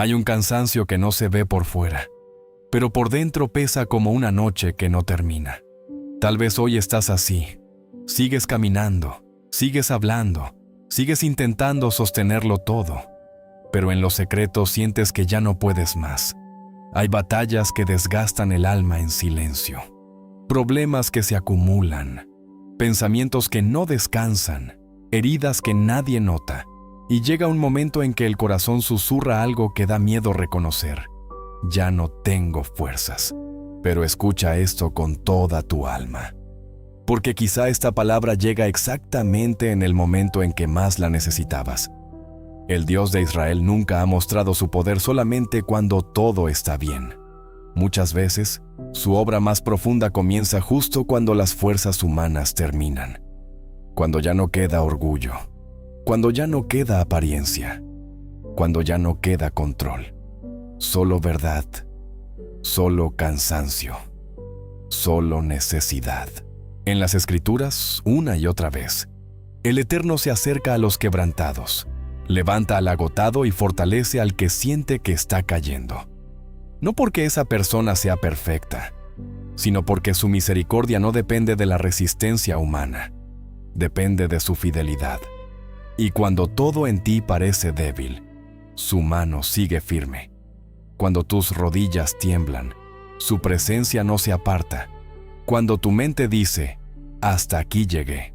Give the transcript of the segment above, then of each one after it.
Hay un cansancio que no se ve por fuera, pero por dentro pesa como una noche que no termina. Tal vez hoy estás así. Sigues caminando, sigues hablando, sigues intentando sostenerlo todo, pero en lo secreto sientes que ya no puedes más. Hay batallas que desgastan el alma en silencio, problemas que se acumulan, pensamientos que no descansan, heridas que nadie nota, y llega un momento en que el corazón susurra algo que da miedo reconocer. Ya no tengo fuerzas, pero escucha esto con toda tu alma, porque quizá esta palabra llega exactamente en el momento en que más la necesitabas. El Dios de Israel nunca ha mostrado su poder solamente cuando todo está bien. Muchas veces, su obra más profunda comienza justo cuando las fuerzas humanas terminan. Cuando ya no queda orgullo, cuando ya no queda apariencia, cuando ya no queda control. Solo verdad, solo cansancio, solo necesidad. En las Escrituras, una y otra vez, el Eterno se acerca a los quebrantados, levanta al agotado y fortalece al que siente que está cayendo. No porque esa persona sea perfecta, sino porque su misericordia no depende de la resistencia humana, depende de su fidelidad. Y cuando todo en ti parece débil, su mano sigue firme. Cuando tus rodillas tiemblan, su presencia no se aparta. Cuando tu mente dice, hasta aquí llegué,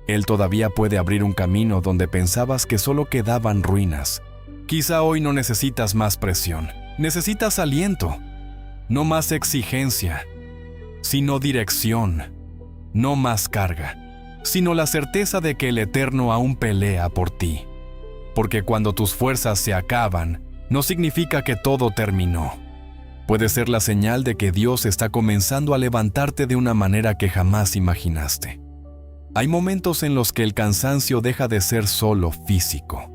Él todavía puede abrir un camino donde pensabas que solo quedaban ruinas. Quizá hoy no necesitas más presión, necesitas aliento, no más exigencia, sino dirección, no más carga, sino la certeza de que el Eterno aún pelea por ti. Porque cuando tus fuerzas se acaban, no significa que todo terminó. Puede ser la señal de que Dios está comenzando a levantarte de una manera que jamás imaginaste. Hay momentos en los que el cansancio deja de ser solo físico.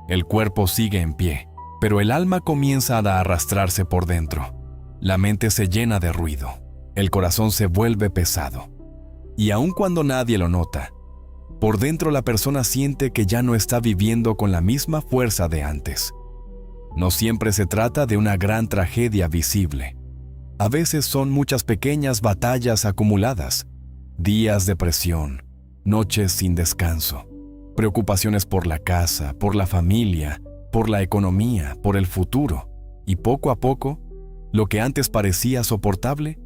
El cuerpo sigue en pie, pero el alma comienza a arrastrarse por dentro. La mente se llena de ruido, el corazón se vuelve pesado. Y aun cuando nadie lo nota, por dentro la persona siente que ya no está viviendo con la misma fuerza de antes. No siempre se trata de una gran tragedia visible. A veces son muchas pequeñas batallas acumuladas, días de presión, noches sin descanso, preocupaciones por la casa, por la familia, por la economía, por el futuro. Y poco a poco, lo que antes parecía soportable,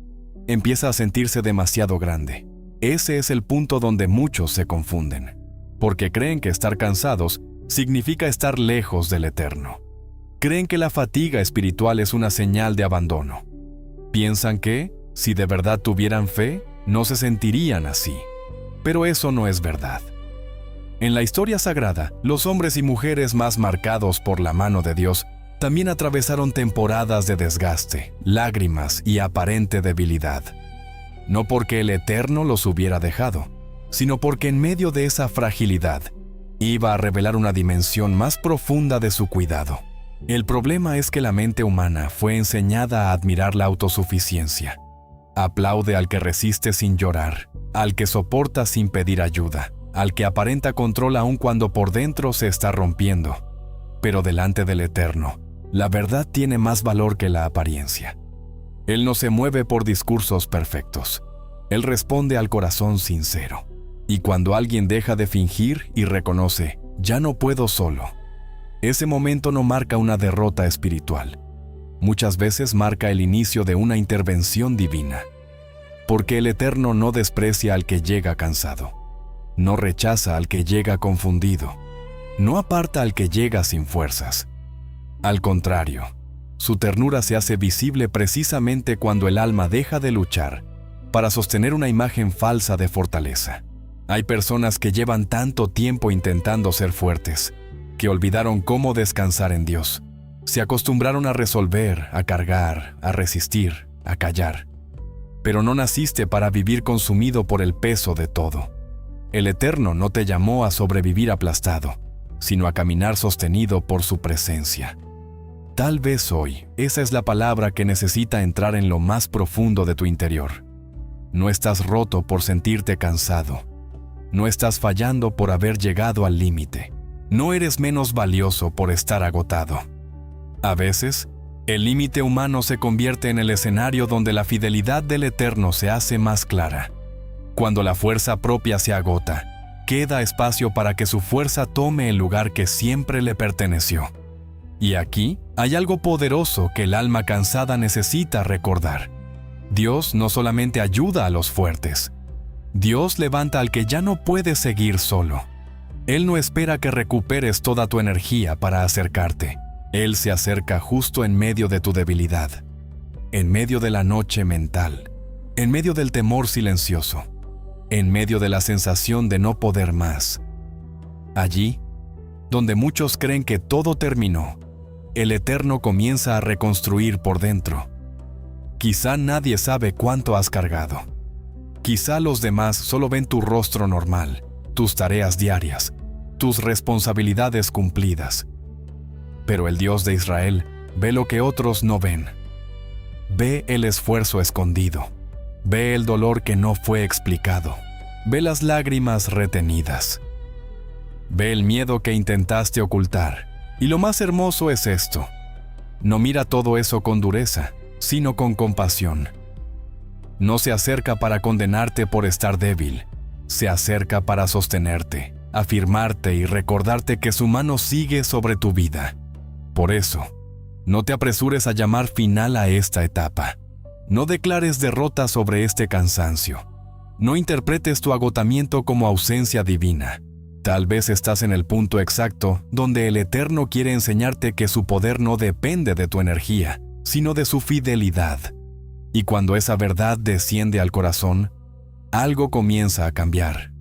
empieza a sentirse demasiado grande. Ese es el punto donde muchos se confunden, porque creen que estar cansados significa estar lejos del Eterno. Creen que la fatiga espiritual es una señal de abandono. Piensan que, si de verdad tuvieran fe, no se sentirían así. Pero eso no es verdad. En la historia sagrada, los hombres y mujeres más marcados por la mano de Dios también atravesaron temporadas de desgaste, lágrimas y aparente debilidad. No porque el Eterno los hubiera dejado, sino porque en medio de esa fragilidad iba a revelar una dimensión más profunda de su cuidado. El problema es que la mente humana fue enseñada a admirar la autosuficiencia. Aplaude al que resiste sin llorar, al que soporta sin pedir ayuda, al que aparenta control aun cuando por dentro se está rompiendo. Pero delante del Eterno, la verdad tiene más valor que la apariencia. Él no se mueve por discursos perfectos. Él responde al corazón sincero. Y cuando alguien deja de fingir y reconoce, ya no puedo solo, ese momento no marca una derrota espiritual. Muchas veces marca el inicio de una intervención divina. Porque el Eterno no desprecia al que llega cansado. No rechaza al que llega confundido. No aparta al que llega sin fuerzas. Al contrario, su ternura se hace visible precisamente cuando el alma deja de luchar para sostener una imagen falsa de fortaleza. Hay personas que llevan tanto tiempo intentando ser fuertes, que olvidaron cómo descansar en Dios. Se acostumbraron a resolver, a cargar, a resistir, a callar. Pero no naciste para vivir consumido por el peso de todo. El Eterno no te llamó a sobrevivir aplastado, sino a caminar sostenido por su presencia. Tal vez hoy, esa es la palabra que necesita entrar en lo más profundo de tu interior. No estás roto por sentirte cansado. No estás fallando por haber llegado al límite. No eres menos valioso por estar agotado. A veces, el límite humano se convierte en el escenario donde la fidelidad del Eterno se hace más clara. Cuando la fuerza propia se agota, queda espacio para que su fuerza tome el lugar que siempre le perteneció. Y aquí hay algo poderoso que el alma cansada necesita recordar. Dios no solamente ayuda a los fuertes. Dios levanta al que ya no puede seguir solo. Él no espera que recuperes toda tu energía para acercarte. Él se acerca justo en medio de tu debilidad, en medio de la noche mental, en medio del temor silencioso, en medio de la sensación de no poder más. Allí, donde muchos creen que todo terminó, el Eterno comienza a reconstruir por dentro. Quizá nadie sabe cuánto has cargado. Quizá los demás solo ven tu rostro normal, tus tareas diarias, tus responsabilidades cumplidas. Pero el Dios de Israel ve lo que otros no ven. Ve el esfuerzo escondido. Ve el dolor que no fue explicado. Ve las lágrimas retenidas. Ve el miedo que intentaste ocultar. Y lo más hermoso es esto. No mira todo eso con dureza, sino con compasión. No se acerca para condenarte por estar débil. Se acerca para sostenerte, afirmarte y recordarte que su mano sigue sobre tu vida. Por eso, no te apresures a llamar final a esta etapa. No declares derrota sobre este cansancio. No interpretes tu agotamiento como ausencia divina. Tal vez estás en el punto exacto donde el Eterno quiere enseñarte que su poder no depende de tu energía, sino de su fidelidad. Y cuando esa verdad desciende al corazón, algo comienza a cambiar.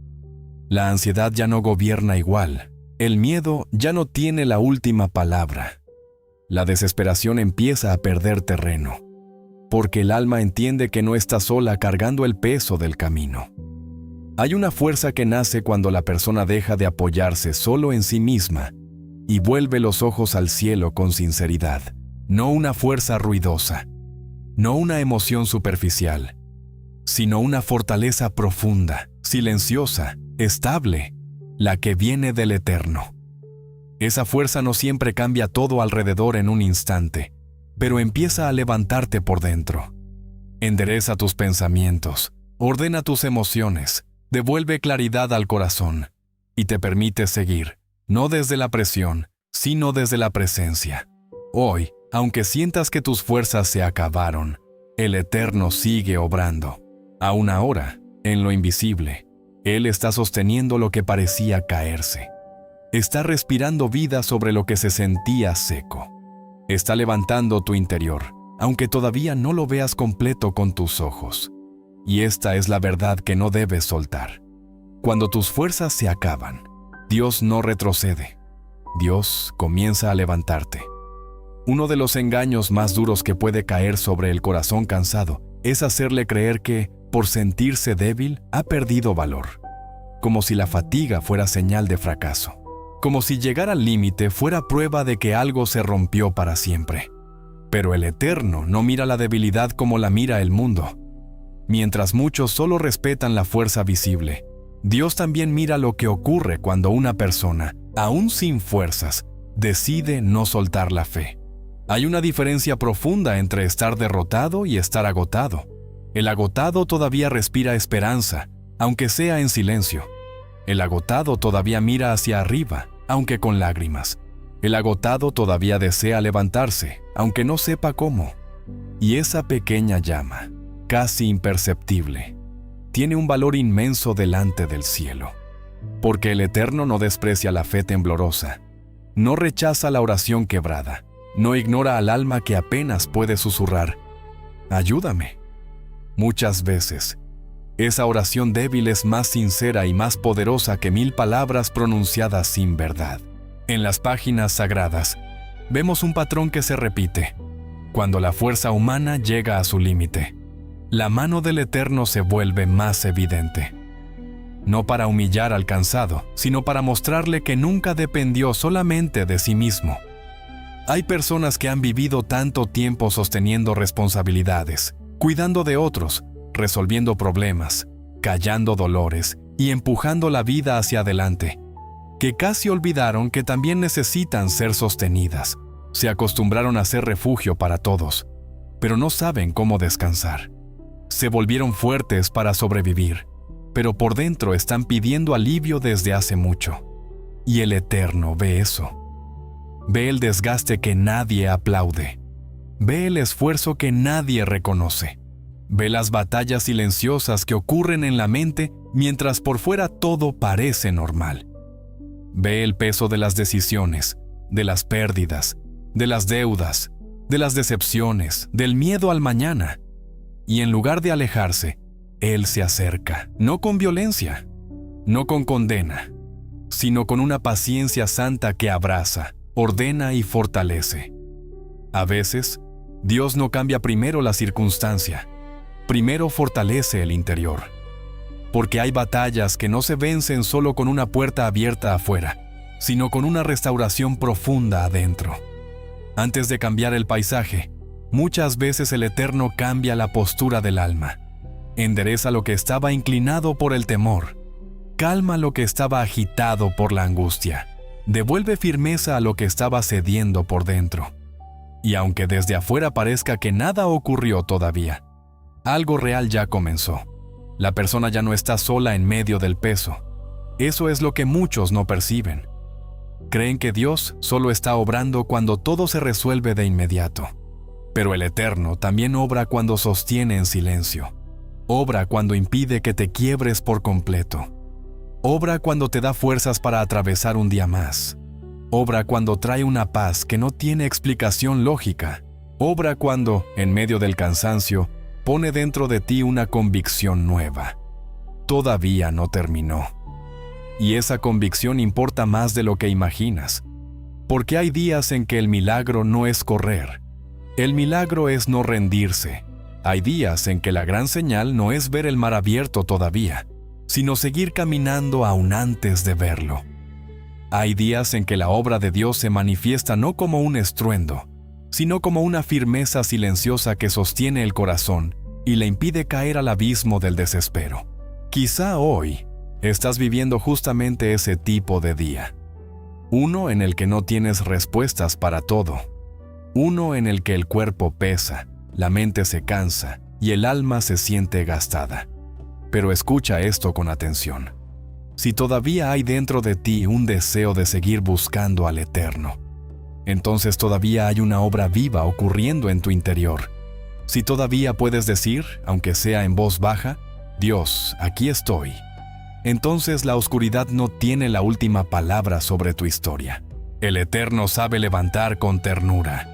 La ansiedad ya no gobierna igual. El miedo ya no tiene la última palabra. La desesperación empieza a perder terreno, porque el alma entiende que no está sola cargando el peso del camino. Hay una fuerza que nace cuando la persona deja de apoyarse solo en sí misma y vuelve los ojos al cielo con sinceridad. No una fuerza ruidosa, no una emoción superficial, sino una fortaleza profunda, silenciosa, estable, la que viene del Eterno. Esa fuerza no siempre cambia todo alrededor en un instante, pero empieza a levantarte por dentro. Endereza tus pensamientos, ordena tus emociones, devuelve claridad al corazón y te permite seguir, no desde la presión, sino desde la presencia. Hoy, aunque sientas que tus fuerzas se acabaron, el Eterno sigue obrando. Aún ahora, en lo invisible, Él está sosteniendo lo que parecía caerse. Está respirando vida sobre lo que se sentía seco. Está levantando tu interior, aunque todavía no lo veas completo con tus ojos. Y esta es la verdad que no debes soltar. Cuando tus fuerzas se acaban, Dios no retrocede. Dios comienza a levantarte. Uno de los engaños más duros que puede caer sobre el corazón cansado es hacerle creer que, por sentirse débil, ha perdido valor. Como si la fatiga fuera señal de fracaso. Como si llegar al límite fuera prueba de que algo se rompió para siempre. Pero el Eterno no mira la debilidad como la mira el mundo. Mientras muchos solo respetan la fuerza visible, Dios también mira lo que ocurre cuando una persona, aún sin fuerzas, decide no soltar la fe. Hay una diferencia profunda entre estar derrotado y estar agotado. El agotado todavía respira esperanza, aunque sea en silencio. El agotado todavía mira hacia arriba, aunque con lágrimas. El agotado todavía desea levantarse, aunque no sepa cómo. Y esa pequeña llama, casi imperceptible, tiene un valor inmenso delante del cielo. Porque el Eterno no desprecia la fe temblorosa, no rechaza la oración quebrada, no ignora al alma que apenas puede susurrar, «Ayúdame». Muchas veces, esa oración débil es más sincera y más poderosa que 1000 palabras pronunciadas sin verdad. En las páginas sagradas, vemos un patrón que se repite. Cuando la fuerza humana llega a su límite, la mano del Eterno se vuelve más evidente. No para humillar al cansado, sino para mostrarle que nunca dependió solamente de sí mismo. Hay personas que han vivido tanto tiempo sosteniendo responsabilidades, cuidando de otros, resolviendo problemas, callando dolores y empujando la vida hacia adelante, que casi olvidaron que también necesitan ser sostenidas. Se acostumbraron a ser refugio para todos, pero no saben cómo descansar. Se volvieron fuertes para sobrevivir, pero por dentro están pidiendo alivio desde hace mucho. Y el Eterno ve eso. Ve el desgaste que nadie aplaude. Ve el esfuerzo que nadie reconoce. Ve las batallas silenciosas que ocurren en la mente mientras por fuera todo parece normal. Ve el peso de las decisiones, de las pérdidas, de las deudas, de las decepciones, del miedo al mañana. Y en lugar de alejarse, Él se acerca, no con violencia, no con condena, sino con una paciencia santa que abraza, ordena y fortalece. A veces, Dios no cambia primero la circunstancia, primero fortalece el interior. Porque hay batallas que no se vencen solo con una puerta abierta afuera, sino con una restauración profunda adentro. Antes de cambiar el paisaje, muchas veces el Eterno cambia la postura del alma. Endereza lo que estaba inclinado por el temor. Calma lo que estaba agitado por la angustia. Devuelve firmeza a lo que estaba cediendo por dentro. Y aunque desde afuera parezca que nada ocurrió todavía, algo real ya comenzó. La persona ya no está sola en medio del peso. Eso es lo que muchos no perciben. Creen que Dios solo está obrando cuando todo se resuelve de inmediato. Pero el Eterno también obra cuando sostiene en silencio. Obra cuando impide que te quiebres por completo. Obra cuando te da fuerzas para atravesar un día más. Obra cuando trae una paz que no tiene explicación lógica. Obra cuando, en medio del cansancio, pone dentro de ti una convicción nueva. Todavía no terminó. Y esa convicción importa más de lo que imaginas. Porque hay días en que el milagro no es correr. El milagro es no rendirse. Hay días en que la gran señal no es ver el mar abierto todavía, sino seguir caminando aún antes de verlo. Hay días en que la obra de Dios se manifiesta no como un estruendo, sino como una firmeza silenciosa que sostiene el corazón y le impide caer al abismo del desespero. Quizá hoy estás viviendo justamente ese tipo de día. Uno en el que no tienes respuestas para todo. Uno en el que el cuerpo pesa, la mente se cansa y el alma se siente gastada. Pero escucha esto con atención. Si todavía hay dentro de ti un deseo de seguir buscando al Eterno, entonces todavía hay una obra viva ocurriendo en tu interior. Si todavía puedes decir, aunque sea en voz baja, Dios, aquí estoy, entonces la oscuridad no tiene la última palabra sobre tu historia. El Eterno sabe levantar con ternura.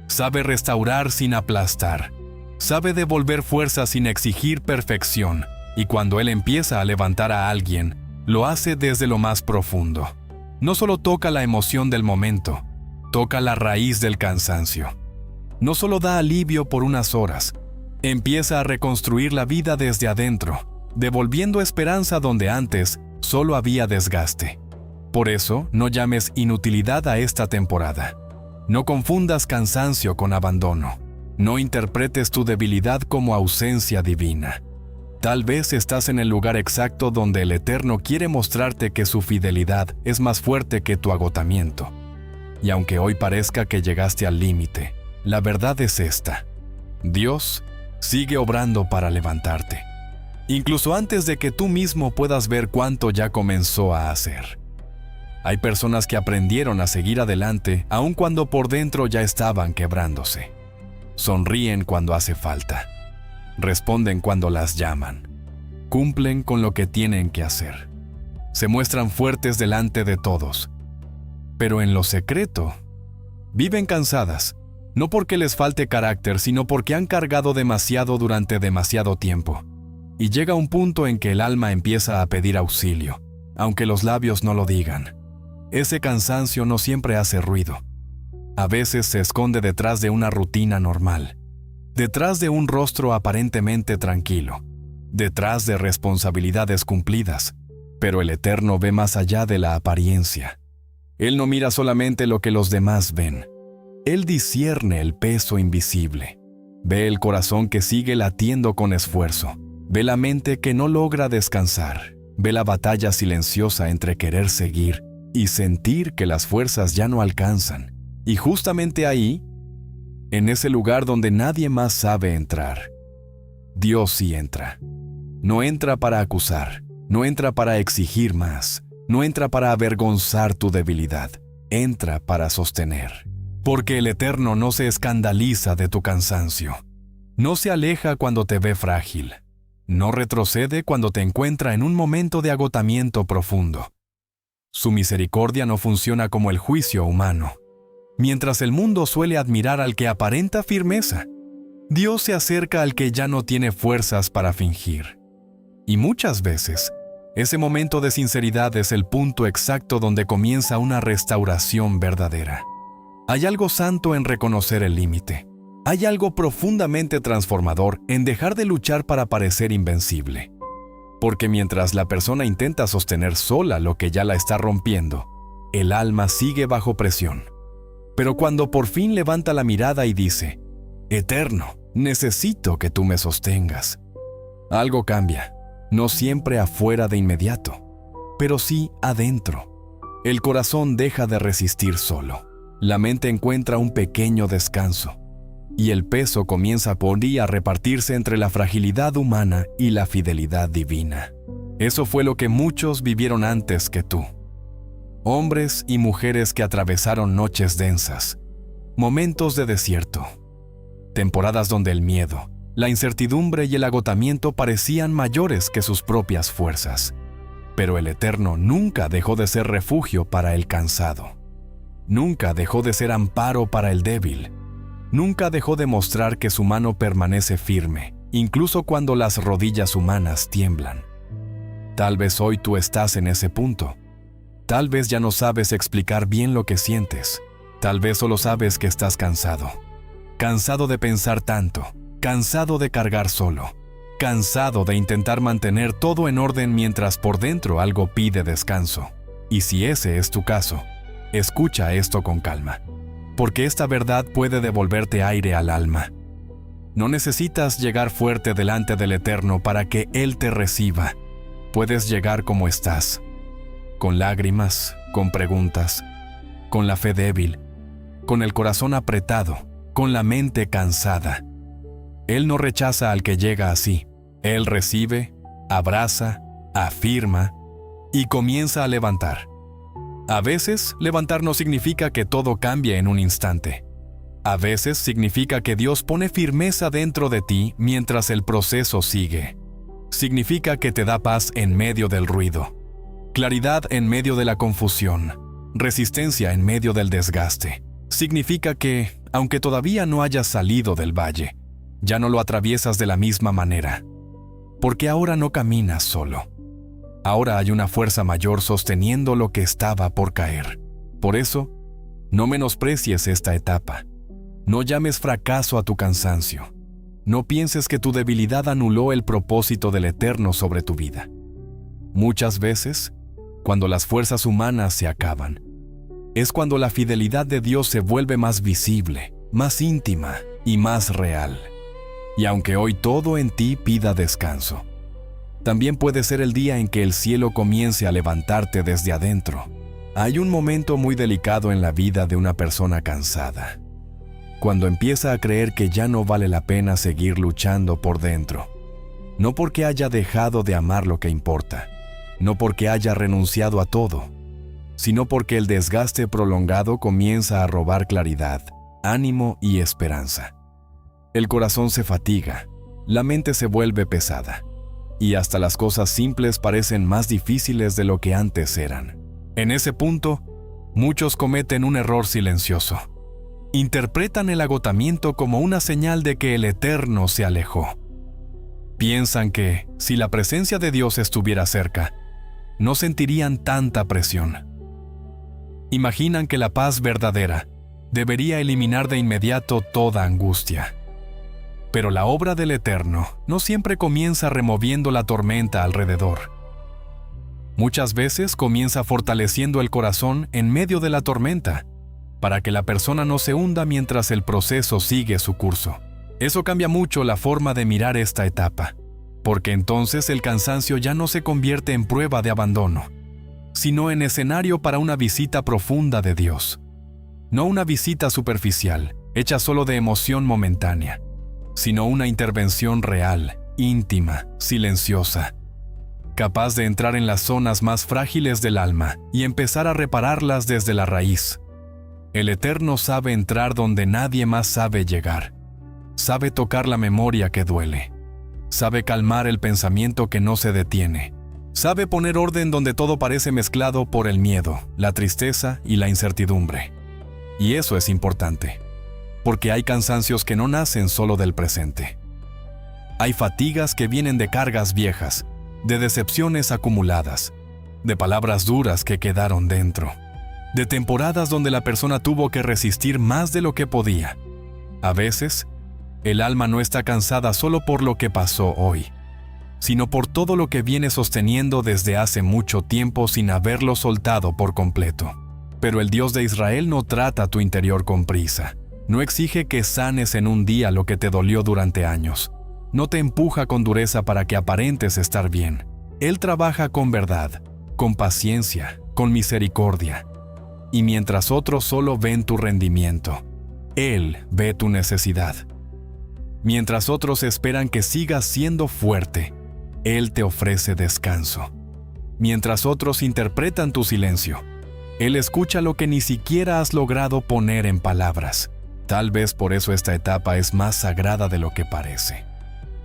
Sabe restaurar sin aplastar. Sabe devolver fuerza sin exigir perfección. Y cuando Él empieza a levantar a alguien, lo hace desde lo más profundo. No solo toca la emoción del momento, toca la raíz del cansancio. No solo da alivio por unas horas, empieza a reconstruir la vida desde adentro, devolviendo esperanza donde antes solo había desgaste. Por eso, no llames inutilidad a esta temporada. No confundas cansancio con abandono. No interpretes tu debilidad como ausencia divina. Tal vez estás en el lugar exacto donde el Eterno quiere mostrarte que su fidelidad es más fuerte que tu agotamiento. Y aunque hoy parezca que llegaste al límite, la verdad es esta: Dios sigue obrando para levantarte, incluso antes de que tú mismo puedas ver cuánto ya comenzó a hacer. Hay personas que aprendieron a seguir adelante aun cuando por dentro ya estaban quebrándose. Sonríen cuando hace falta. Responden cuando las llaman. Cumplen con lo que tienen que hacer. Se muestran fuertes delante de todos. Pero en lo secreto, viven cansadas, no porque les falte carácter, sino porque han cargado demasiado durante demasiado tiempo. Y llega un punto en que el alma empieza a pedir auxilio, aunque los labios no lo digan. Ese cansancio no siempre hace ruido. A veces se esconde detrás de una rutina normal, detrás de un rostro aparentemente tranquilo, detrás de responsabilidades cumplidas. Pero el Eterno ve más allá de la apariencia. Él no mira solamente lo que los demás ven. Él discierne el peso invisible. Ve el corazón que sigue latiendo con esfuerzo. Ve la mente que no logra descansar. Ve la batalla silenciosa entre querer seguir y sentir que las fuerzas ya no alcanzan. Y justamente ahí, en ese lugar donde nadie más sabe entrar, Dios sí entra. No entra para acusar, no entra para exigir más, no entra para avergonzar tu debilidad, entra para sostener. Porque el Eterno no se escandaliza de tu cansancio, no se aleja cuando te ve frágil, no retrocede cuando te encuentra en un momento de agotamiento profundo. Su misericordia no funciona como el juicio humano. Mientras el mundo suele admirar al que aparenta firmeza, Dios se acerca al que ya no tiene fuerzas para fingir. Y muchas veces, ese momento de sinceridad es el punto exacto donde comienza una restauración verdadera. Hay algo santo en reconocer el límite. Hay algo profundamente transformador en dejar de luchar para parecer invencible. Porque mientras la persona intenta sostener sola lo que ya la está rompiendo, el alma sigue bajo presión. Pero cuando por fin levanta la mirada y dice, Eterno, necesito que tú me sostengas, algo cambia. No siempre afuera de inmediato, pero sí adentro. El corazón deja de resistir solo. La mente encuentra un pequeño descanso. Y el peso comienza por ahí a repartirse entre la fragilidad humana y la fidelidad divina. Eso fue lo que muchos vivieron antes que tú. Hombres y mujeres que atravesaron noches densas, momentos de desierto, temporadas donde el miedo, la incertidumbre y el agotamiento parecían mayores que sus propias fuerzas. Pero el Eterno nunca dejó de ser refugio para el cansado. Nunca dejó de ser amparo para el débil. Nunca dejó de mostrar que su mano permanece firme, incluso cuando las rodillas humanas tiemblan. Tal vez hoy tú estás en ese punto. Tal vez ya no sabes explicar bien lo que sientes. Tal vez solo sabes que estás cansado. Cansado de pensar tanto. Cansado de cargar solo, cansado de intentar mantener todo en orden mientras por dentro algo pide descanso. Y si ese es tu caso, escucha esto con calma, porque esta verdad puede devolverte aire al alma. No necesitas llegar fuerte delante del Eterno para que Él te reciba. Puedes llegar como estás, con lágrimas, con preguntas, con la fe débil, con el corazón apretado, con la mente cansada. Él no rechaza al que llega así. Él recibe, abraza, afirma y comienza a levantar. A veces, levantar no significa que todo cambie en un instante. A veces significa que Dios pone firmeza dentro de ti mientras el proceso sigue. Significa que te da paz en medio del ruido, claridad en medio de la confusión, resistencia en medio del desgaste. Significa que, aunque todavía no hayas salido del valle, ya no lo atraviesas de la misma manera, porque ahora no caminas solo. Ahora hay una fuerza mayor sosteniendo lo que estaba por caer. Por eso, no menosprecies esta etapa. No llames fracaso a tu cansancio. No pienses que tu debilidad anuló el propósito del Eterno sobre tu vida. Muchas veces, cuando las fuerzas humanas se acaban, es cuando la fidelidad de Dios se vuelve más visible, más íntima y más real. Y aunque hoy todo en ti pida descanso, también puede ser el día en que el cielo comience a levantarte desde adentro. Hay un momento muy delicado en la vida de una persona cansada, cuando empieza a creer que ya no vale la pena seguir luchando por dentro. No porque haya dejado de amar lo que importa, no porque haya renunciado a todo, sino porque el desgaste prolongado comienza a robar claridad, ánimo y esperanza. El corazón se fatiga, la mente se vuelve pesada, y hasta las cosas simples parecen más difíciles de lo que antes eran. En ese punto, muchos cometen un error silencioso. Interpretan el agotamiento como una señal de que el Eterno se alejó. Piensan que, si la presencia de Dios estuviera cerca, no sentirían tanta presión. Imaginan que la paz verdadera debería eliminar de inmediato toda angustia. Pero la obra del Eterno no siempre comienza removiendo la tormenta alrededor. Muchas veces comienza fortaleciendo el corazón en medio de la tormenta, para que la persona no se hunda mientras el proceso sigue su curso. Eso cambia mucho la forma de mirar esta etapa, porque entonces el cansancio ya no se convierte en prueba de abandono, sino en escenario para una visita profunda de Dios. No una visita superficial, hecha solo de emoción momentánea, sino una intervención real, íntima, silenciosa, capaz de entrar en las zonas más frágiles del alma y empezar a repararlas desde la raíz. El Eterno sabe entrar donde nadie más sabe llegar. Sabe tocar la memoria que duele. Sabe calmar el pensamiento que no se detiene. Sabe poner orden donde todo parece mezclado por el miedo, la tristeza y la incertidumbre. Y eso es importante, porque hay cansancios que no nacen solo del presente. Hay fatigas que vienen de cargas viejas, de decepciones acumuladas, de palabras duras que quedaron dentro, de temporadas donde la persona tuvo que resistir más de lo que podía. A veces, el alma no está cansada solo por lo que pasó hoy, sino por todo lo que viene sosteniendo desde hace mucho tiempo sin haberlo soltado por completo. Pero el Dios de Israel no trata tu interior con prisa. No exige que sanes en un día lo que te dolió durante años. No te empuja con dureza para que aparentes estar bien. Él trabaja con verdad, con paciencia, con misericordia. Y mientras otros solo ven tu rendimiento, Él ve tu necesidad. Mientras otros esperan que sigas siendo fuerte, Él te ofrece descanso. Mientras otros interpretan tu silencio, Él escucha lo que ni siquiera has logrado poner en palabras. Tal vez por eso esta etapa es más sagrada de lo que parece.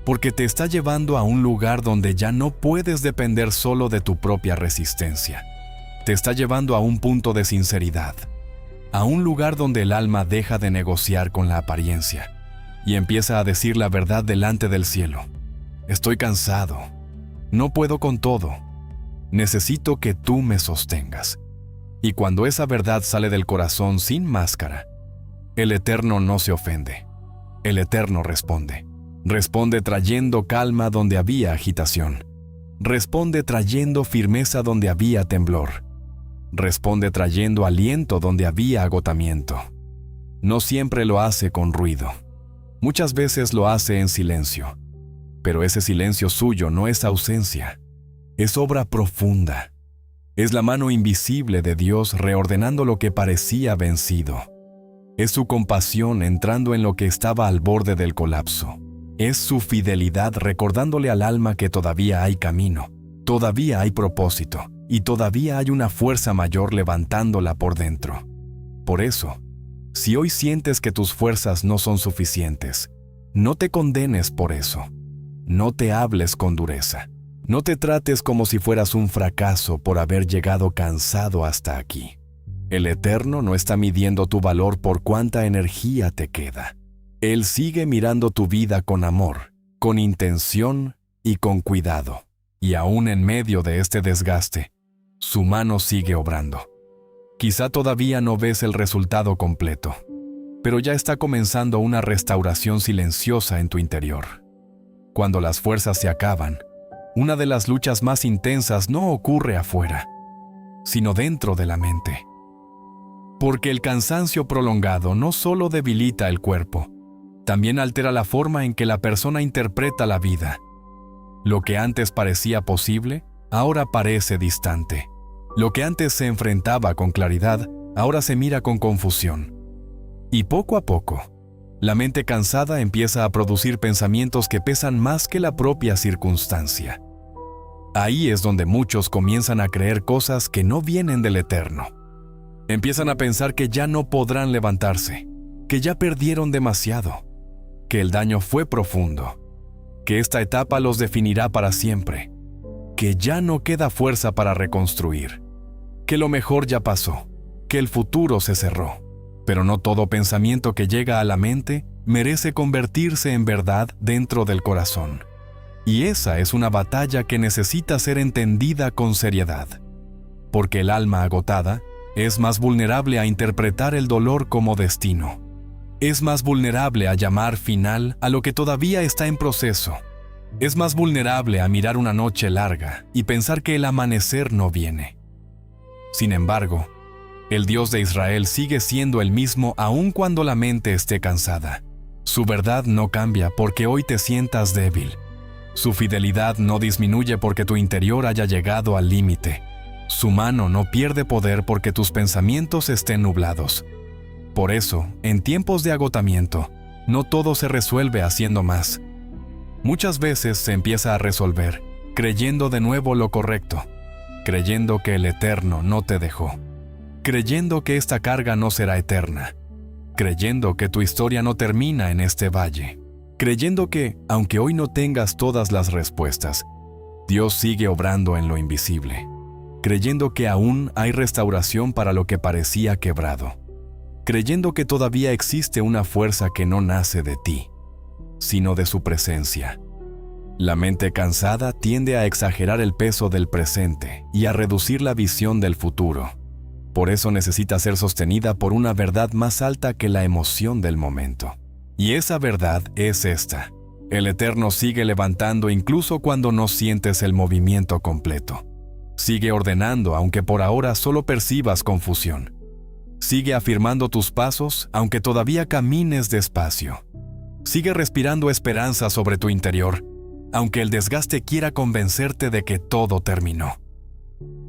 Porque te está llevando a un lugar donde ya no puedes depender solo de tu propia resistencia. Te está llevando a un punto de sinceridad, a un lugar donde el alma deja de negociar con la apariencia y empieza a decir la verdad delante del cielo. Estoy cansado, no puedo con todo, necesito que tú me sostengas. Y cuando esa verdad sale del corazón sin máscara, el Eterno no se ofende. El Eterno responde. Responde trayendo calma donde había agitación. Responde trayendo firmeza donde había temblor. Responde trayendo aliento donde había agotamiento. No siempre lo hace con ruido. Muchas veces lo hace en silencio. Pero ese silencio suyo no es ausencia. Es obra profunda. Es la mano invisible de Dios reordenando lo que parecía vencido. Es su compasión entrando en lo que estaba al borde del colapso. Es su fidelidad recordándole al alma que todavía hay camino, todavía hay propósito y todavía hay una fuerza mayor levantándola por dentro. Por eso, si hoy sientes que tus fuerzas no son suficientes, no te condenes por eso. No te hables con dureza. No te trates como si fueras un fracaso por haber llegado cansado hasta aquí. El Eterno no está midiendo tu valor por cuánta energía te queda. Él sigue mirando tu vida con amor, con intención y con cuidado. Y aún en medio de este desgaste, su mano sigue obrando. Quizá todavía no ves el resultado completo, pero ya está comenzando una restauración silenciosa en tu interior. Cuando las fuerzas se acaban, una de las luchas más intensas no ocurre afuera, sino dentro de la mente. Porque el cansancio prolongado no solo debilita el cuerpo, también altera la forma en que la persona interpreta la vida. Lo que antes parecía posible, ahora parece distante. Lo que antes se enfrentaba con claridad, ahora se mira con confusión. Y poco a poco, la mente cansada empieza a producir pensamientos que pesan más que la propia circunstancia. Ahí es donde muchos comienzan a creer cosas que no vienen del Eterno. Empiezan a pensar que ya no podrán levantarse, que ya perdieron demasiado, que el daño fue profundo, que esta etapa los definirá para siempre, que ya no queda fuerza para reconstruir, que lo mejor ya pasó, que el futuro se cerró. Pero no todo pensamiento que llega a la mente merece convertirse en verdad dentro del corazón. Y esa es una batalla que necesita ser entendida con seriedad, porque el alma agotada es más vulnerable a interpretar el dolor como destino. Es más vulnerable a llamar final a lo que todavía está en proceso. Es más vulnerable a mirar una noche larga y pensar que el amanecer no viene. Sin embargo, el Dios de Israel sigue siendo el mismo aun cuando la mente esté cansada. Su verdad no cambia porque hoy te sientas débil. Su fidelidad no disminuye porque tu interior haya llegado al límite. Su mano no pierde poder porque tus pensamientos estén nublados. Por eso, en tiempos de agotamiento, no todo se resuelve haciendo más. Muchas veces se empieza a resolver creyendo de nuevo lo correcto, creyendo que el Eterno no te dejó, creyendo que esta carga no será eterna, creyendo que tu historia no termina en este valle, creyendo que, aunque hoy no tengas todas las respuestas, Dios sigue obrando en lo invisible, creyendo que aún hay restauración para lo que parecía quebrado, creyendo que todavía existe una fuerza que no nace de ti, sino de su presencia. La mente cansada tiende a exagerar el peso del presente y a reducir la visión del futuro. Por eso necesita ser sostenida por una verdad más alta que la emoción del momento. Y esa verdad es esta: el Eterno sigue levantando incluso cuando no sientes el movimiento completo. Sigue ordenando aunque por ahora solo percibas confusión. Sigue afirmando tus pasos aunque todavía camines despacio. Sigue respirando esperanza sobre tu interior, aunque el desgaste quiera convencerte de que todo terminó.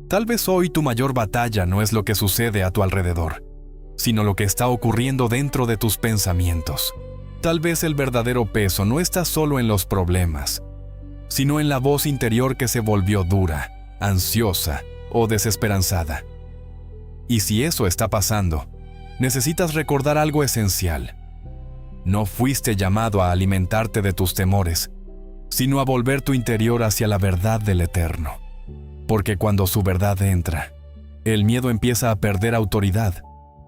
Tal vez hoy tu mayor batalla no es lo que sucede a tu alrededor, sino lo que está ocurriendo dentro de tus pensamientos. Tal vez el verdadero peso no está solo en los problemas, sino en la voz interior que se volvió dura, ansiosa o desesperanzada. Y si eso está pasando, necesitas recordar algo esencial. No fuiste llamado a alimentarte de tus temores, sino a volver tu interior hacia la verdad del Eterno. Porque cuando su verdad entra, el miedo empieza a perder autoridad,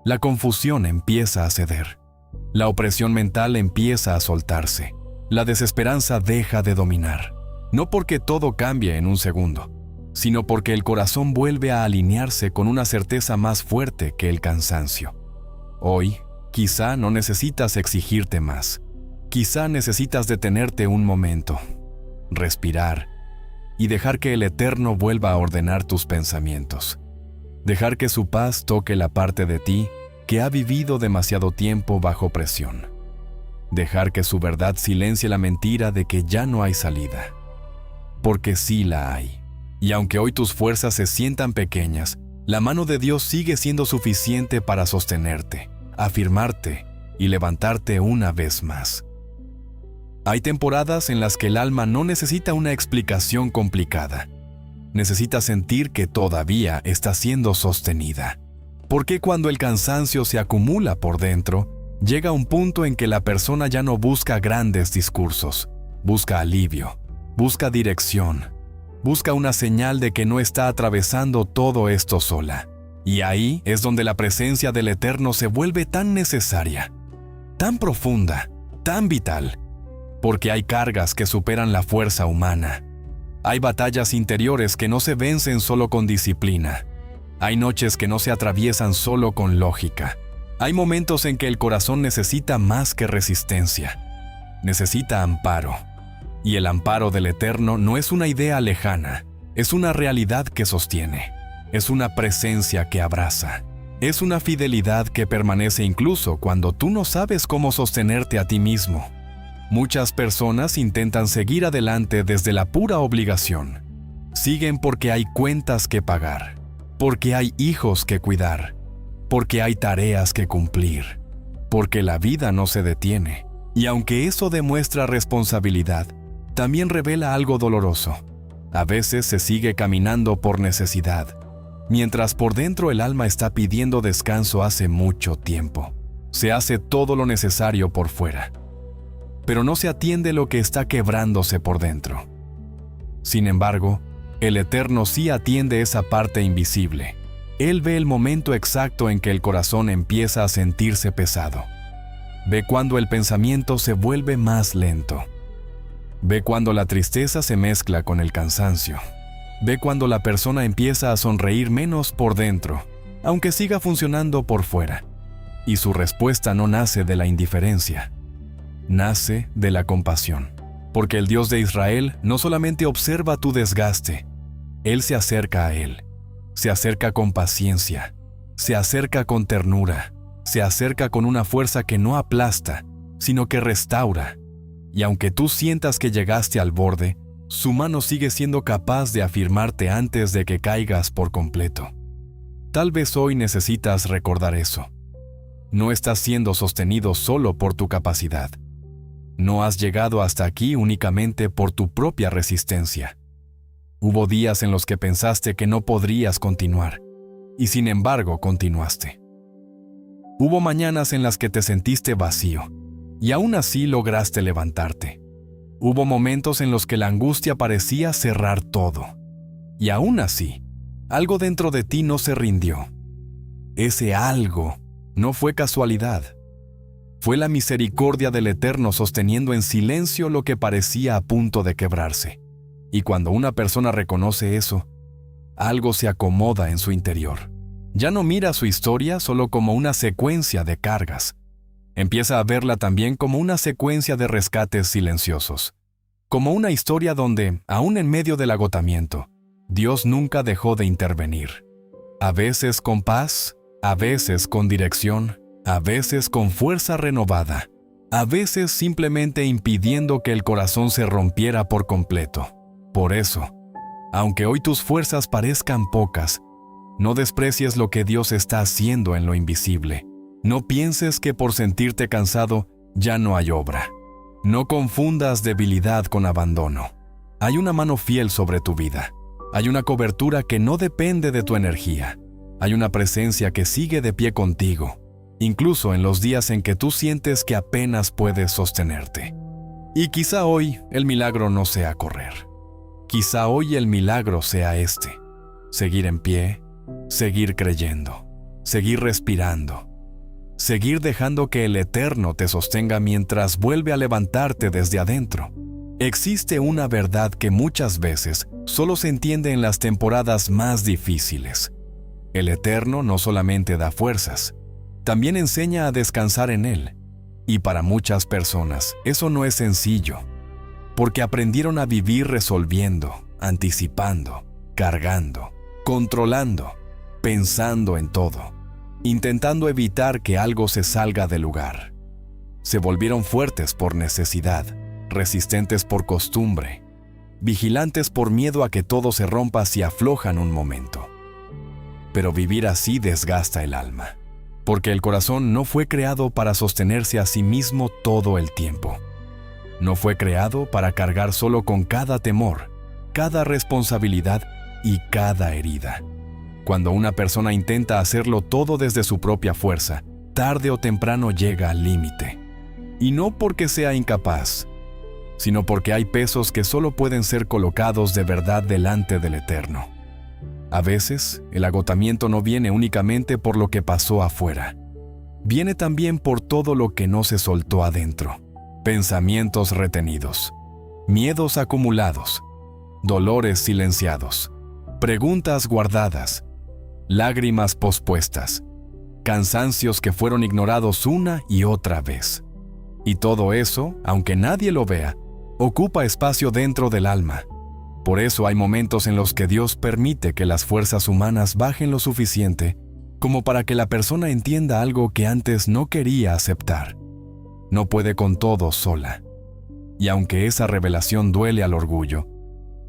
la confusión empieza a ceder, la opresión mental empieza a soltarse, la desesperanza deja de dominar. No porque todo cambie en un segundo, sino porque el corazón vuelve a alinearse con una certeza más fuerte que el cansancio. Hoy, quizá no necesitas exigirte más. Quizá necesitas detenerte un momento, respirar y dejar que el Eterno vuelva a ordenar tus pensamientos. Dejar que su paz toque la parte de ti que ha vivido demasiado tiempo bajo presión. Dejar que su verdad silencie la mentira de que ya no hay salida. Porque sí la hay. Y aunque hoy tus fuerzas se sientan pequeñas, la mano de Dios sigue siendo suficiente para sostenerte, afirmarte y levantarte una vez más. Hay temporadas en las que el alma no necesita una explicación complicada. Necesita sentir que todavía está siendo sostenida. Porque cuando el cansancio se acumula por dentro, llega un punto en que la persona ya no busca grandes discursos, busca alivio, busca dirección, busca una señal de que no está atravesando todo esto sola. Y ahí es donde la presencia del Eterno se vuelve tan necesaria, tan profunda, tan vital. Porque hay cargas que superan la fuerza humana. Hay batallas interiores que no se vencen solo con disciplina. Hay noches que no se atraviesan solo con lógica. Hay momentos en que el corazón necesita más que resistencia. Necesita amparo. Y el amparo del Eterno no es una idea lejana, es una realidad que sostiene. Es una presencia que abraza. Es una fidelidad que permanece incluso cuando tú no sabes cómo sostenerte a ti mismo. Muchas personas intentan seguir adelante desde la pura obligación. Siguen porque hay cuentas que pagar, porque hay hijos que cuidar, porque hay tareas que cumplir, porque la vida no se detiene. Y aunque eso demuestra responsabilidad, también revela algo doloroso. A veces se sigue caminando por necesidad, mientras por dentro el alma está pidiendo descanso hace mucho tiempo. Se hace todo lo necesario por fuera, pero no se atiende lo que está quebrándose por dentro. Sin embargo, el Eterno sí atiende esa parte invisible. Él ve el momento exacto en que el corazón empieza a sentirse pesado. Ve cuando el pensamiento se vuelve más lento. Ve cuando la tristeza se mezcla con el cansancio. Ve cuando la persona empieza a sonreír menos por dentro, aunque siga funcionando por fuera. Y su respuesta no nace de la indiferencia. Nace de la compasión, porque el Dios de Israel no solamente observa tu desgaste, Él se acerca a él, se acerca con paciencia, se acerca con ternura, se acerca con una fuerza que no aplasta, sino que restaura. Y aunque tú sientas que llegaste al borde, su mano sigue siendo capaz de afirmarte antes de que caigas por completo. Tal vez hoy necesitas recordar eso. No estás siendo sostenido solo por tu capacidad. No has llegado hasta aquí únicamente por tu propia resistencia. Hubo días en los que pensaste que no podrías continuar, y sin embargo continuaste. Hubo mañanas en las que te sentiste vacío, y aún así lograste levantarte. Hubo momentos en los que la angustia parecía cerrar todo, y aún así, algo dentro de ti no se rindió. Ese algo no fue casualidad. Fue la misericordia del Eterno sosteniendo en silencio lo que parecía a punto de quebrarse. Y cuando una persona reconoce eso, algo se acomoda en su interior. Ya no mira su historia solo como una secuencia de cargas. Empieza a verla también como una secuencia de rescates silenciosos. Como una historia donde, aún en medio del agotamiento, Dios nunca dejó de intervenir. A veces con paz, a veces con dirección, a veces con fuerza renovada, a veces simplemente impidiendo que el corazón se rompiera por completo. Por eso, aunque hoy tus fuerzas parezcan pocas, no desprecies lo que Dios está haciendo en lo invisible. No pienses que por sentirte cansado ya no hay obra. No confundas debilidad con abandono. Hay una mano fiel sobre tu vida. Hay una cobertura que no depende de tu energía. Hay una presencia que sigue de pie contigo, incluso en los días en que tú sientes que apenas puedes sostenerte. Y quizá hoy el milagro no sea correr. Quizá hoy el milagro sea este: seguir en pie, seguir creyendo, seguir respirando, seguir dejando que el Eterno te sostenga mientras vuelve a levantarte desde adentro. Existe una verdad que muchas veces solo se entiende en las temporadas más difíciles. El Eterno no solamente da fuerzas, también enseña a descansar en Él. Y para muchas personas eso no es sencillo, porque aprendieron a vivir resolviendo, anticipando, cargando, controlando, pensando en todo, intentando evitar que algo se salga del lugar. Se volvieron fuertes por necesidad, resistentes por costumbre, vigilantes por miedo a que todo se rompa si aflojan un momento. Pero vivir así desgasta el alma, porque el corazón no fue creado para sostenerse a sí mismo todo el tiempo. No fue creado para cargar solo con cada temor, cada responsabilidad y cada herida. Cuando una persona intenta hacerlo todo desde su propia fuerza, tarde o temprano llega al límite. Y no porque sea incapaz, sino porque hay pesos que solo pueden ser colocados de verdad delante del Eterno. A veces, el agotamiento no viene únicamente por lo que pasó afuera. Viene también por todo lo que no se soltó adentro. Pensamientos retenidos, miedos acumulados, dolores silenciados, preguntas guardadas, lágrimas pospuestas, cansancios que fueron ignorados una y otra vez. Y todo eso, aunque nadie lo vea, ocupa espacio dentro del alma. Por eso hay momentos en los que Dios permite que las fuerzas humanas bajen lo suficiente como para que la persona entienda algo que antes no quería aceptar. No puede con todo sola. Y aunque esa revelación duele al orgullo,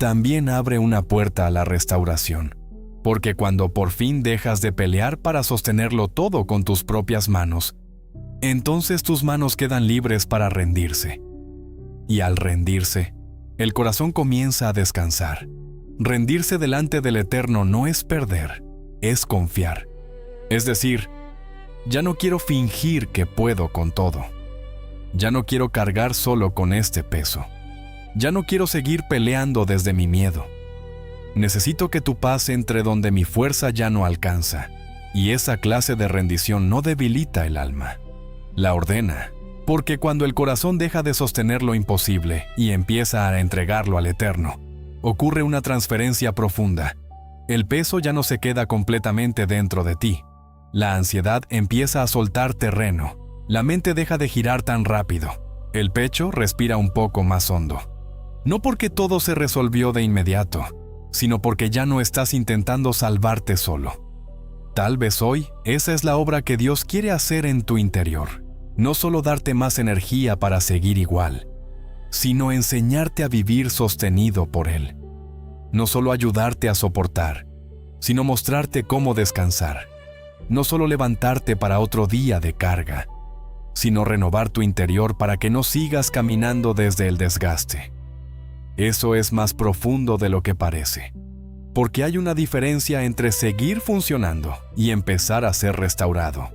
también abre una puerta a la restauración. Porque cuando por fin dejas de pelear para sostenerlo todo con tus propias manos, entonces tus manos quedan libres para rendirse. Y al rendirse, el corazón comienza a descansar. Rendirse delante del Eterno no es perder, es confiar. Es decir, ya no quiero fingir que puedo con todo. Ya no quiero cargar solo con este peso. Ya no quiero seguir peleando desde mi miedo. Necesito que tu paz entre donde mi fuerza ya no alcanza, y esa clase de rendición no debilita el alma, la ordena, porque cuando el corazón deja de sostener lo imposible y empieza a entregarlo al Eterno, ocurre una transferencia profunda. El peso ya no se queda completamente dentro de ti. La ansiedad empieza a soltar terreno. La mente deja de girar tan rápido. El pecho respira un poco más hondo. No porque todo se resolvió de inmediato, sino porque ya no estás intentando salvarte solo. Tal vez hoy esa es la obra que Dios quiere hacer en tu interior. No solo darte más energía para seguir igual, sino enseñarte a vivir sostenido por Él. No solo ayudarte a soportar, sino mostrarte cómo descansar. no solo levantarte para otro día de carga, sino renovar tu interior para que no sigas caminando desde el desgaste. Eso es más profundo de lo que parece, porque hay una diferencia entre seguir funcionando y empezar a ser restaurado.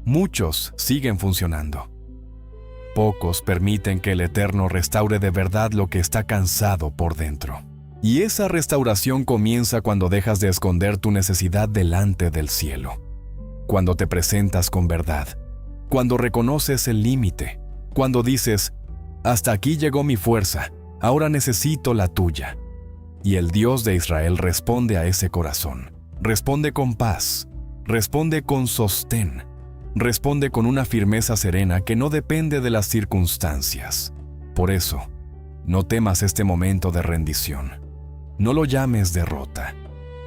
Muchos siguen funcionando. Pocos permiten que el Eterno restaure de verdad lo que está cansado por dentro. Y esa restauración comienza cuando dejas de esconder tu necesidad delante del cielo, cuando te presentas con verdad, cuando reconoces el límite, cuando dices, hasta aquí llegó mi fuerza, ahora necesito la tuya. Y el Dios de Israel responde a ese corazón, responde con paz, responde con sostén, responde con una firmeza serena que no depende de las circunstancias. Por eso, no temas este momento de rendición. No lo llames derrota.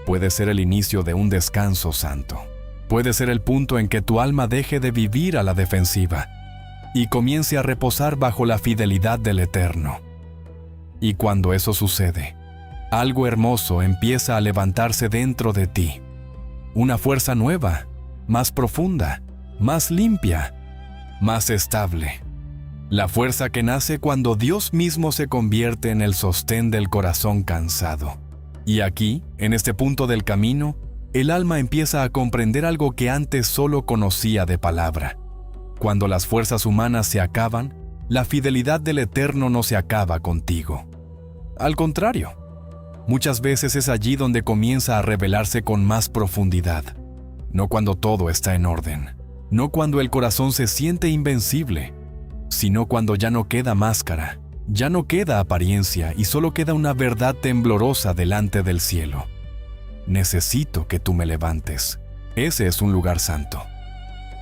Puede ser el inicio de un descanso santo. Puede ser el punto en que tu alma deje de vivir a la defensiva y comience a reposar bajo la fidelidad del Eterno. Y cuando eso sucede, algo hermoso empieza a levantarse dentro de ti. Una fuerza nueva, más profunda, más limpia, más estable. La fuerza que nace cuando Dios mismo se convierte en el sostén del corazón cansado. Y aquí, en este punto del camino, el alma empieza a comprender algo que antes solo conocía de palabra. Cuando las fuerzas humanas se acaban, la fidelidad del Eterno no se acaba contigo. Al contrario, muchas veces es allí donde comienza a revelarse con más profundidad. No cuando todo está en orden, no cuando el corazón se siente invencible, sino cuando ya no queda máscara, ya no queda apariencia y solo queda una verdad temblorosa delante del cielo. Necesito que tú me levantes. Ese es un lugar santo.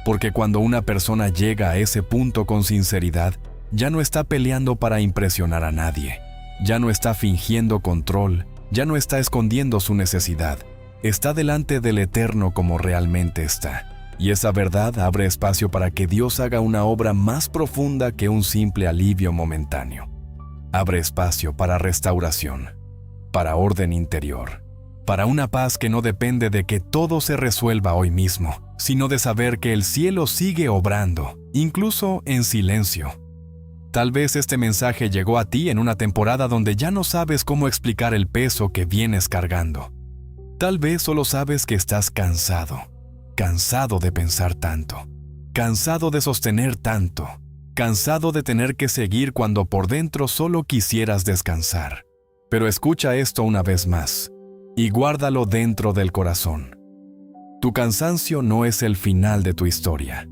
Porque cuando una persona llega a ese punto con sinceridad, ya no está peleando para impresionar a nadie, ya no está fingiendo control, ya no está escondiendo su necesidad, está delante del Eterno como realmente está. Y esa verdad abre espacio para que Dios haga una obra más profunda que un simple alivio momentáneo. Abre espacio para restauración, para orden interior, para una paz que no depende de que todo se resuelva hoy mismo, sino de saber que el cielo sigue obrando, incluso en silencio. Tal vez este mensaje llegó a ti en una temporada donde ya no sabes cómo explicar el peso que vienes cargando. Tal vez solo sabes que estás cansado de pensar tanto, cansado de sostener tanto, cansado de tener que seguir cuando por dentro solo quisieras descansar. Pero escucha esto una vez más y guárdalo dentro del corazón. Tu cansancio no es el final de tu historia.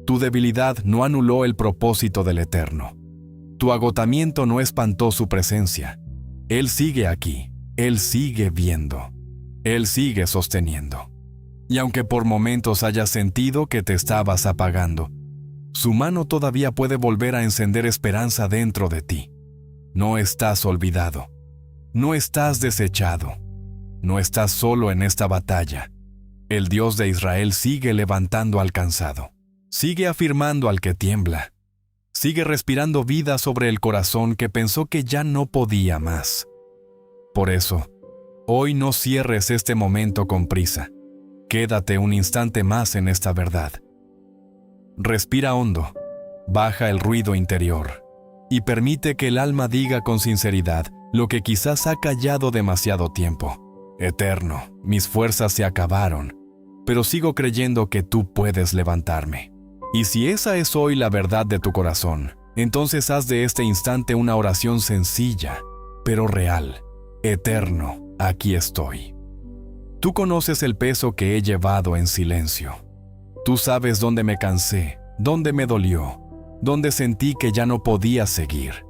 Tu debilidad no anuló el propósito del Eterno. Tu agotamiento no espantó su presencia. Él sigue aquí, Él sigue viendo, Él sigue sosteniendo. Y aunque por momentos hayas sentido que te estabas apagando, su mano todavía puede volver a encender esperanza dentro de ti. No estás olvidado, no estás desechado, no estás solo en esta batalla. El Dios de Israel sigue levantando al cansado, sigue afirmando al que tiembla, sigue respirando vida sobre el corazón que pensó que ya no podía más. Por eso, hoy no cierres este momento con prisa. Quédate un instante más en esta verdad. Respira hondo, baja el ruido interior y permite que el alma diga con sinceridad lo que quizás ha callado demasiado tiempo. Eterno, mis fuerzas se acabaron, pero sigo creyendo que tú puedes levantarme. Y si esa es hoy la verdad de tu corazón, entonces haz de este instante una oración sencilla, pero real. Eterno, aquí estoy. Tú conoces el peso que he llevado en silencio. Tú sabes dónde me cansé, dónde me dolió, dónde sentí que ya no podía seguir.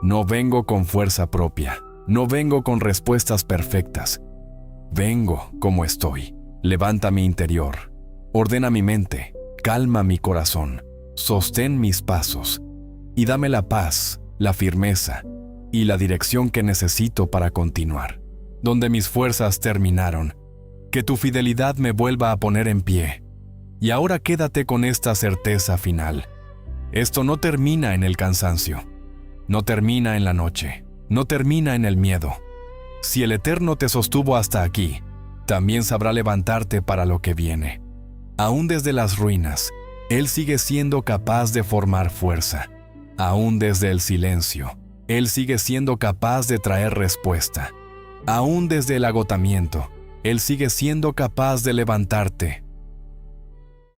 No vengo con fuerza propia, no vengo con respuestas perfectas. Vengo como estoy. Levanta mi interior, ordena mi mente, calma mi corazón, sostén mis pasos y dame la paz, la firmeza y la dirección que necesito para continuar. Donde mis fuerzas terminaron, que tu fidelidad me vuelva a poner en pie. Y ahora quédate con esta certeza final. Esto no termina en el cansancio, no termina en la noche, no termina en el miedo. Si el Eterno te sostuvo hasta aquí, también sabrá levantarte para lo que viene. Aún desde las ruinas, Él sigue siendo capaz de formar fuerza. Aún desde el silencio, Él sigue siendo capaz de traer respuesta. Aún desde el agotamiento, Él sigue siendo capaz de levantarte